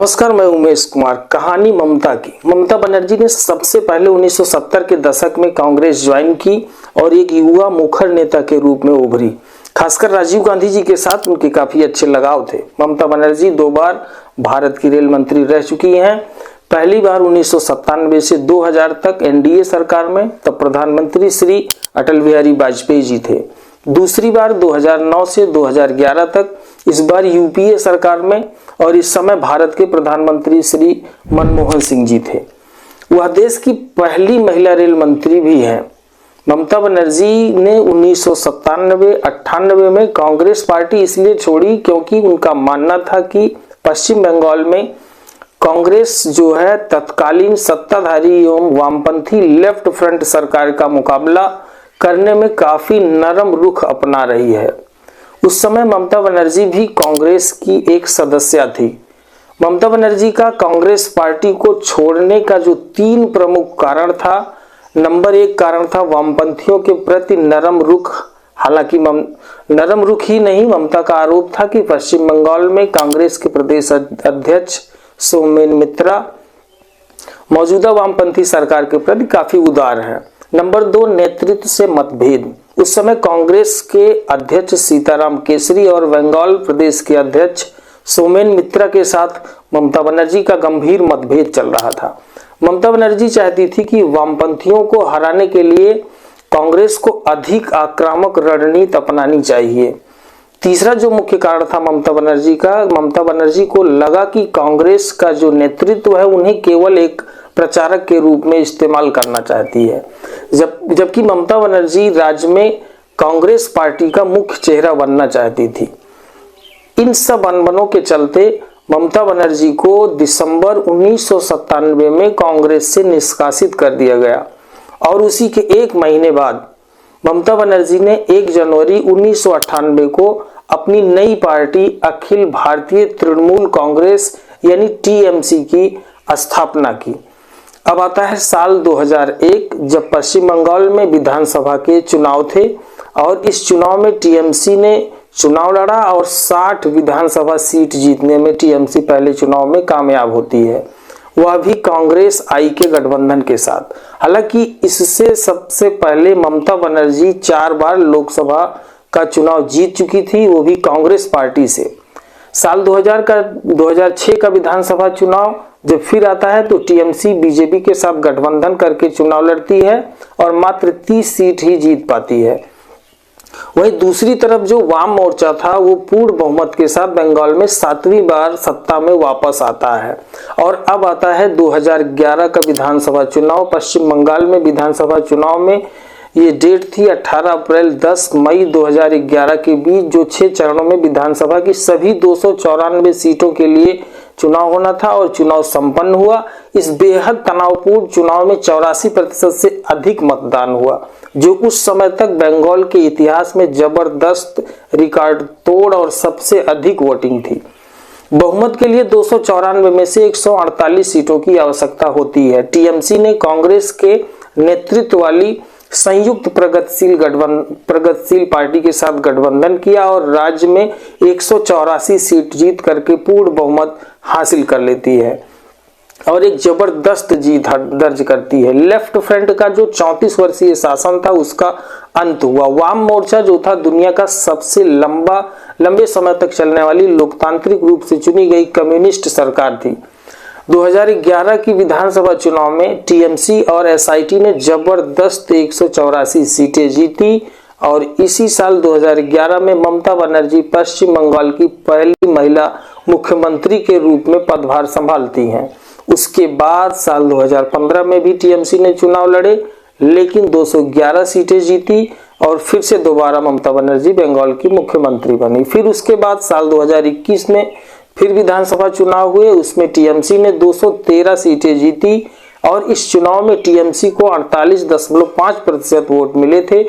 नमस्कार, मैं उमेश कुमार। कहानी ममता की। ममता बनर्जी ने सबसे पहले 1970 के दशक में कांग्रेस ज्वाइन की और एक युवा मुखर नेता के रूप में उभरी। खासकर राजीव गांधी जी के साथ उनके काफी अच्छे लगाव थे। ममता बनर्जी 2 बार भारत की रेल मंत्री रह चुकी हैं। पहली बार 1997 से 2000 तक एनडीए सरकार में, तब प्रधानमंत्री श्री अटल बिहारी वाजपेयी जी थे। दूसरी बार 2009 से 2011 तक, इस बार यूपीए सरकार में, और इस समय भारत के प्रधानमंत्री श्री मनमोहन सिंह जी थे। वह देश की पहली महिला रेल मंत्री भी हैं। ममता बनर्जी ने 1997-98 में कांग्रेस पार्टी इसलिए छोड़ी क्योंकि उनका मानना था कि पश्चिम बंगाल में कांग्रेस जो है तत्कालीन सत्ताधारी एवं वामपंथी लेफ्ट फ्रंट सरकार का मुकाबला करने में काफी नरम रुख अपना रही है। उस समय ममता बनर्जी भी कांग्रेस की एक सदस्य थी। ममता बनर्जी का कांग्रेस पार्टी को छोड़ने का जो 3 प्रमुख कारण था। नंबर 1 कारण था वामपंथियों के प्रति नरम रुख। हालांकि नरम रुख ही नहीं, ममता का आरोप था कि पश्चिम बंगाल में कांग्रेस के प्रदेश अध्यक्ष सोमेन मित्रा मौजूदा वामपंथी सरकार के प्रति काफी उदार है। नंबर 2, नेतृत्व से मतभेद। उस समय कांग्रेस के अध्यक्ष सीताराम केसरी और बंगाल प्रदेश के अध्यक्ष सोमेन मित्रा के साथ ममता बनर्जी का गंभीर मतभेद चल रहा था। ममता बनर्जी चाहती थी कि वामपंथियों को हराने के लिए कांग्रेस को अधिक आक्रामक रणनीति अपनानी चाहिए। तीसरा जो मुख्य कारण था ममता बनर्जी को लगा कि कांग्रेस का जो नेतृत्व है उन्हें केवल एक प्रचारक के रूप में इस्तेमाल करना चाहती है, जबकि ममता बनर्जी राज्य में कांग्रेस पार्टी का मुख्य चेहरा बनना चाहती थी। इन सब अनबनों के चलते ममता बनर्जी को दिसंबर 1997 में कांग्रेस से निष्कासित कर दिया गया और उसी के 1 महीने बाद ममता बनर्जी ने 1 जनवरी 1998 को अपनी नई पार्टी अखिल भारतीय तृणमूल कांग्रेस यानी टीएमसी की स्थापना की। अब आता है साल 2001, जब पश्चिम बंगाल में विधानसभा के चुनाव थे और इस चुनाव में टीएमसी ने चुनाव लड़ा और 60 विधानसभा सीट जीतने में टीएमसी पहले चुनाव में कामयाब होती है, वह भी कांग्रेस आई के गठबंधन के साथ। हालांकि इससे सबसे पहले ममता बनर्जी 4 बार लोकसभा का चुनाव जीत चुकी थी, वो भी कांग्रेस पार्टी से। साल 2006 का विधानसभा चुनाव जब फिर आता है तो टीएमसी बीजेपी के साथ गठबंधन करके चुनाव लड़ती है और मात्र 30 सीट ही जीत पाती है। वहीं दूसरी तरफ जो वाम मोर्चा था वो पूर्ण बहुमत के साथ बंगाल में 7वीं बार सत्ता में वापस आता है। और अब आता है 2011 का विधानसभा चुनाव। पश्चिम बंगाल में विधानसभा चुनाव में ये डेट थी 18 अप्रैल 10 मई 2011 के बीच, जो 6 चरणों में विधानसभा की सभी 294 सीटों के लिए चुनाव होना था और चुनाव संपन्न हुआ। इस बेहद तनावपूर्ण चुनाव में 84% से अधिक मतदान हुआ, जो उस समय तक बंगाल के इतिहास में जबरदस्त रिकॉर्ड तोड़ और सबसे अधिक वोटिंग थी। बहुमत के लिए 294 में से 148 सीटों की आवश्यकता होती है। टीएमसी ने कांग्रेस के नेतृत्व वाली संयुक्त प्रगतिशील पार्टी के साथ गठबंधन किया और राज्य में 184 सीट जीत करके पूर्ण बहुमत हासिल कर लेती है और एक जबरदस्त जीत दर्ज करती है। लेफ्ट फ्रंट का जो 34 वर्षीय शासन था उसका अंत हुआ। वाम मोर्चा जो था दुनिया का सबसे लंबे समय तक चलने वाली लोकतांत्रिक रूप से चुनी गई कम्युनिस्ट सरकार थी। 2011 की विधानसभा चुनाव में टीएमसी और एसआईटी ने जबरदस्त 184 सीटें जीती और इसी साल 2011 में ममता बनर्जी पश्चिम बंगाल की पहली महिला मुख्यमंत्री के रूप में पदभार संभालती हैं। उसके बाद साल 2015 में भी टीएमसी ने चुनाव लड़े, लेकिन 211 सीटें जीती और फिर से दोबारा ममता बनर्जी बंगाल की मुख्यमंत्री बनी। फिर उसके बाद साल 2021 में फिर विधानसभा चुनाव हुए, उसमें टीएमसी ने 213 सीटें जीती और इस चुनाव में टीएमसी को 48.5% वोट मिले थे,